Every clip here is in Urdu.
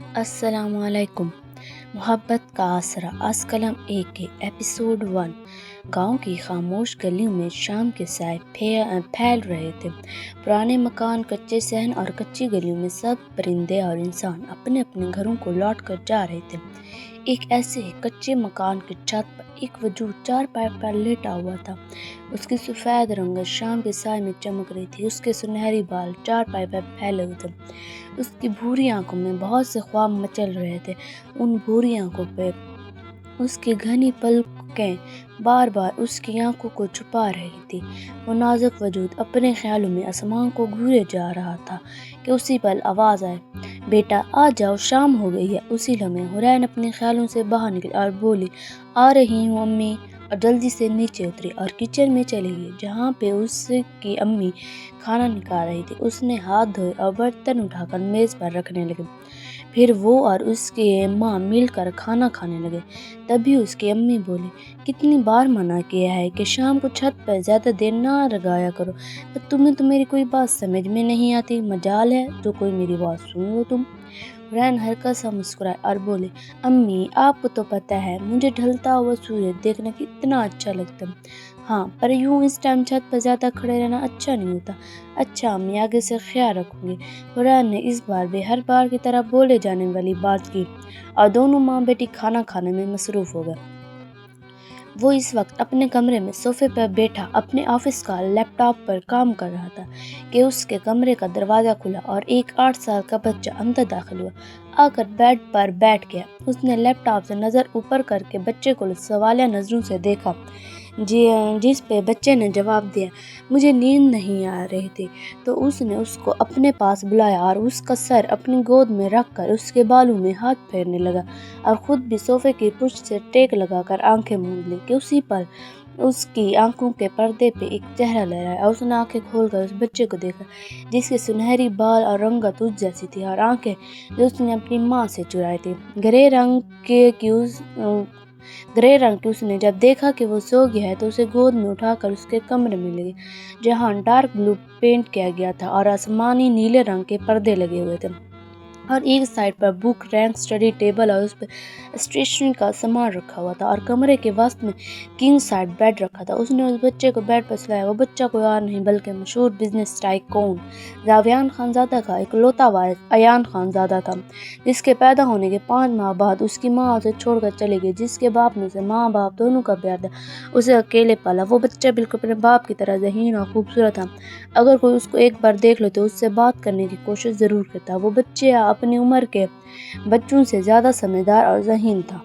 السلام علیکم۔ محبت کا آسرا از قلم ایک کے ایپیسوڈ 1۔ گاؤں کی خاموش گلیوں میں شام کے سائے پھیل رہے تھے۔ پرانے مکان، کچے صحن اور کچی گلیوں میں سب پرندے اور انسان اپنے اپنے گھروں کو لوٹ کر جا رہے تھے۔ ایک ایسے ہی کچے مکان کی چھت پر ایک وجود چارپائی پر لیٹا ہوا تھا۔ اس کی سفید رنگت شام کے سائے میں چمک رہی تھی۔ اس کے سنہری بال چارپائی پر پھیلے ہوئے تھے۔ اس کی بھوری آنکھوں میں بہت سے خواب مچل رہے تھے۔ ان بھوری آنکھوں پہ اس کی گھنی پلکیں بار بار اس کی آنکھوں کو چھپا رہی تھی۔ وہ نازک وجود اپنے خیالوں میں آسمان کو گھورے جا رہا تھا کہ اسی پل آواز آئے، بیٹا آ جاؤ، شام ہو گئی ہے۔ اسی لمحے حورین اپنے خیالوں سے باہر نکلی اور بولی، آ رہی ہوں امی، اور جلدی سے نیچے اتری اور کچن میں چلی گئی جہاں پہ اس کی امی کھانا نکال رہی تھی۔ اس نے ہاتھ دھوئے اور برتن اٹھا کر میز پر رکھنے لگی۔ پھر وہ اور اس کی ماں مل کر کھانا کھانے لگے۔ تبھی اس کی امی بولی، کتنی بار منع کیا ہے کہ شام کو چھت پر زیادہ دیر نہ لگایا کرو، پر تمہیں تو میری کوئی بات سمجھ میں نہیں آتی۔ مجال ہے جو کوئی میری بات سن لو تم۔ حورین ہلکا سا مسکرائے اور بولے، امی آپ کو تو پتہ ہے مجھے ڈھلتا ہوا سورج دیکھنا کتنا اچھا لگتا ہے۔ ہاں، پر یوں اس ٹائم چھت پر زیادہ کھڑے رہنا اچھا نہیں ہوتا۔ اچھا امی، آگے سے خیال رکھوں گی۔ حورین نے اس بار بھی ہر بار کی طرح بولے جانے والی بات کی اور دونوں ماں بیٹی کھانا کھانے میں مصروف ہو گئے۔ وہ اس وقت اپنے کمرے میں صوفے پر بیٹھا اپنے آفس کا لیپ ٹاپ پر کام کر رہا تھا کہ اس کے کمرے کا دروازہ کھلا اور ایک 8 سال کا بچہ اندر داخل ہوا۔ آ کر بیڈ پر بیٹھ گیا۔ اس نے لیپ ٹاپ سے نظر اوپر کر کے بچے کو سوالیہ نظروں سے دیکھا، جس پہ بچے نے جواب دیا، مجھے نیند نہیں آ رہی تھی۔ تو اس نے اس کو اپنے پاس بلایا اور اس کا سر اپنی گود میں رکھ کر اس کے بالوں میں ہاتھ پھیرنے لگا اور خود بھی صوفے کی پشت سے ٹیک لگا کر آنکھیں موند لی کہ اسی پر اس کی آنکھوں کے پردے پہ ایک چہرہ لہرایا اور اس نے آنکھیں کھول کر اس بچے کو دیکھا جس کے سنہری بال اور رنگت اس جیسی تھی اور آنکھیں جو اس نے اپنی ماں سے چرائی تھی۔ گرے رنگ کی اس نے جب دیکھا کہ وہ سو گیا ہے تو اسے گود میں اٹھا کر اس کے کمرے میں لے گئی جہاں ڈارک بلو پینٹ کیا گیا تھا اور آسمانی نیلے رنگ کے پردے لگے ہوئے تھے، اور ایک سائڈ پر بک رینک، اسٹڈی ٹیبل اور اس پر اسٹیشنری کا سامان رکھا ہوا تھا، اور کمرے کے وسط میں کنگ سائز بیڈ رکھا تھا۔ اس نے اس بچے کو بیڈ پر سلایا۔ وہ بچہ کوئی اور نہیں بلکہ مشہور بزنس ٹائکون ضیاء خانزادہ کا اکلوتا وارث ایان خانزادہ تھا، جس کے پیدا ہونے کے 5 ماہ بعد اس کی ماں اسے چھوڑ کر چلی گئی، جس کے باپ نے اسے ماں باپ دونوں کا پیار دیا، اسے اکیلے پالا۔ وہ بچہ بالکل اپنے باپ کی طرح ذہین اور خوبصورت تھا۔ اگر کوئی اس کو ایک بار دیکھ لے تو اس سے بات کرنے کی کوشش ضرور کرتا۔ وہ بچہ اپنی عمر کے بچوں سے زیادہ سمجھدار اور ذہین تھا۔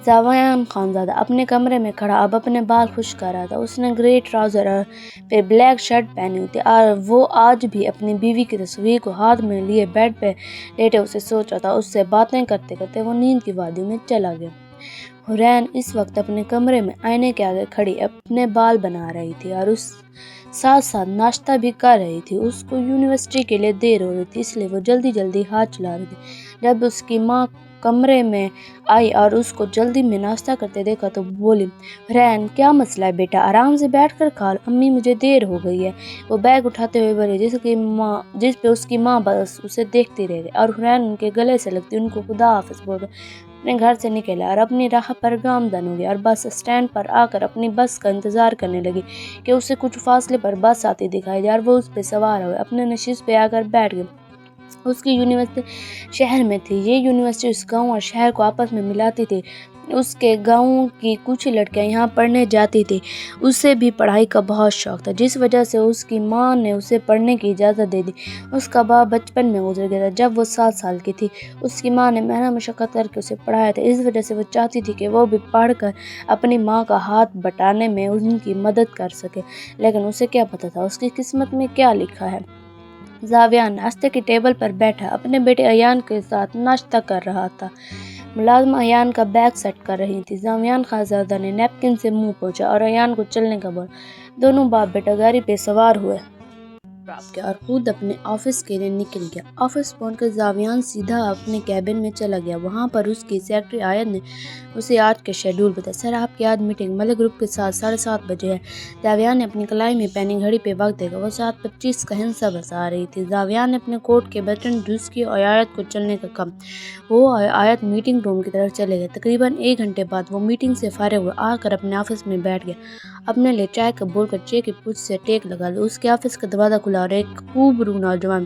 ضیاء خانزادہ اپنے کمرے میں کھڑا اب اپنے بال خشک کر رہا تھا۔ اس نے گرے ٹراؤزر اور پھر بلیک شرٹ پہنی ہوئی تھی اور وہ آج بھی اپنی بیوی کی تصویر کو ہاتھ میں لیے بیڈ پہ لیٹے اسے سوچ رہا تھا۔ اس سے باتیں کرتے کرتے وہ نیند کی وادی میں چلا گیا۔ حورین اس وقت اپنے کمرے میں آئینے کے آگے کھڑی اپنے بال بنا رہی تھی اور اس ساتھ ساتھ ناشتہ بھی کر رہی تھی۔ اس کو یونیورسٹی کے لیے دیر ہو رہی تھی، اس لیے وہ جلدی جلدی ہاتھ چلا رہی تھی۔ جب اس کی ماں کمرے میں آئی اور اس کو جلدی میں ناشتہ کرتے دیکھا تو بولی، حورین کیا مسئلہ ہے بیٹا، آرام سے بیٹھ کر کھا لو، امی مجھے دیر ہو گئی ہے۔ وہ بیگ اٹھاتے ہوئے بولی، جس پہ اس کی ماں بس اسے دیکھتی رہ گئی، اور حورین ان کے گلے سے لگتی ان کو خدا حافظ بول کر اپنے گھر سے نکلے اور اپنی راہ پر گامزن ہو گئی اور بس اسٹینڈ پر آ کر اپنی بس کا انتظار کرنے لگی کہ اسے کچھ فاصلے پر بس آتی دکھائی دے اور وہ اس پہ سوار ہوئے اپنے نشست پہ آ کر بیٹھ گئی۔ اس کی یونیورسٹی شہر میں تھی۔ یہ یونیورسٹی اس گاؤں اور شہر کو آپس میں ملاتی تھی۔ اس کے گاؤں کی کچھ لڑکیاں یہاں پڑھنے جاتی تھی۔ اسے بھی پڑھائی کا بہت شوق تھا، جس وجہ سے اس کی ماں نے اسے پڑھنے کی اجازت دے دی۔ اس کا باپ بچپن میں گزر گیا تھا جب وہ 7 سال کی تھی۔ اس کی ماں نے محنت مشقت کر کے اسے پڑھایا تھا، اس وجہ سے وہ چاہتی تھی کہ وہ بھی پڑھ کر اپنی ماں کا ہاتھ بٹانے میں ان کی مدد کر سکے، لیکن اسے کیا پتہ تھا اس کی قسمت میں کیا لکھا ہے۔ ضیاء ناشتے کی ٹیبل پر بیٹھا اپنے بیٹے ایان کے ساتھ ناشتہ کر رہا تھا۔ ملازمہ ایان کا بیگ سیٹ کر رہی تھی۔ ضیاء خانزادہ نے نیپکن سے منہ پوچھا اور ایان کو چلنے کا بولا۔ دونوں باپ بیٹا گاڑی پہ سوار ہوئے ڈراپ کیا اور خود اپنے آفس کے لیے نکل گیا۔ آفس پہنچ کر زاویان سیدھا اپنے کیبن میں چلا گیا۔ وہاں پر اس کی سیکرٹری آیت نے اسے آج کے شیڈول بتایا۔ سر، آپ کی آج میٹنگ ملک گروپ کے ساتھ 7:30 بجے ہے۔ زاویان نے اپنی کلائی میں پہنی گھڑی پہ وقت دیکھا۔ وہ 7:25 کا ہندسہ بس آ رہی تھی۔ زاویان نے اپنے کوٹ کے بٹن درست کیے اور آیت کو چلنے کا کہا۔ وہ آیت میٹنگ روم کی طرف چلے گئے۔ تقریباً 1 گھنٹے بعد وہ میٹنگ سے فارغ ہوئے آ کر اپنے آفس میں بیٹھ گیا۔ اپنے لیے چائے کا بول کر چیئر کی پشت سے ٹیک لگا لی۔ اس کے آفس کا دروازہ کھلا اور ایک خوبرو نوجوان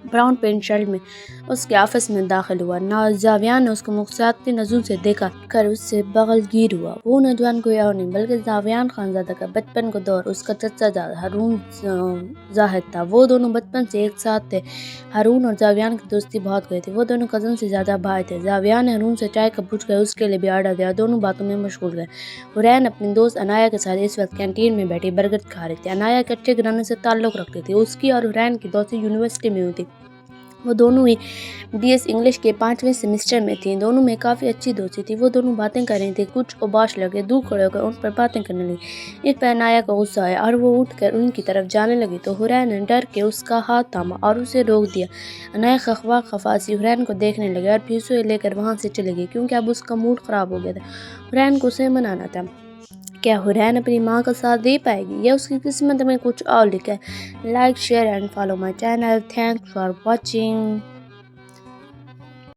براؤن پینٹ شرٹ میں اس کے آفس میں داخل ہوا۔ زاویان نے اس کو مخاطبی نظروں سے دیکھ کر اس سے بغلگیر ہوا۔ وہ نوجوان کوئی اور نہیں بلکہ زاویان خانزادہ کا بچپن کا دور اس کا چچا زاد ہارون زاہد تھا۔ وہ دونوں بچپن سے ایک ساتھ تھے۔ ہارون اور زاویان کی دوستی بہت گہری تھی۔ وہ دونوں کزن سے زیادہ بھائی تھے۔ زاویان نے ہارون سے چائے کا پوچھ کر اس کے لیے بھی آرڈر دیا اور دونوں باتوں میں مشغول رہے۔ حورین اپنی دوست عنایہ کے ساتھ اس وقت کینٹین میں بیٹھی برگر کھا رہی تھی۔ عنایہ ایک اچھے گھرانے سے تعلق رکھتی تھی۔ اس کی اور حورین کی دوستی یونیورسٹی میں ہوئی تھی۔ وہ دونوں ہی BS انگلش کے 5ویں سیمسٹر میں تھیں۔ دونوں میں کافی اچھی دوستی تھی۔ وہ دونوں باتیں کر رہی تھیں۔ کچھ اوباش لڑکے دور کھڑے ہو کر ان پر باتیں کرنے لگے۔ اس پر عنایہ کو غصہ آیا اور وہ اٹھ کر ان کی طرف جانے لگی تو حورین نے ڈر کے اس کا ہاتھ تھاما اور اسے روک دیا۔ عنایہ خفا خفاسی حورین کو دیکھنے لگی اور پھر اسے لے کر وہاں سے چلی گئی کیونکہ اب اس کا موڈ خراب ہو گیا تھا۔ حورین کو اسے منانا تھا۔ کیا حورین اپنی ماں کا ساتھ دے پائے گی یا اس کی قسمت میں کچھ اور لکھا ہے؟ Like, share and follow my channel. Thanks for watching.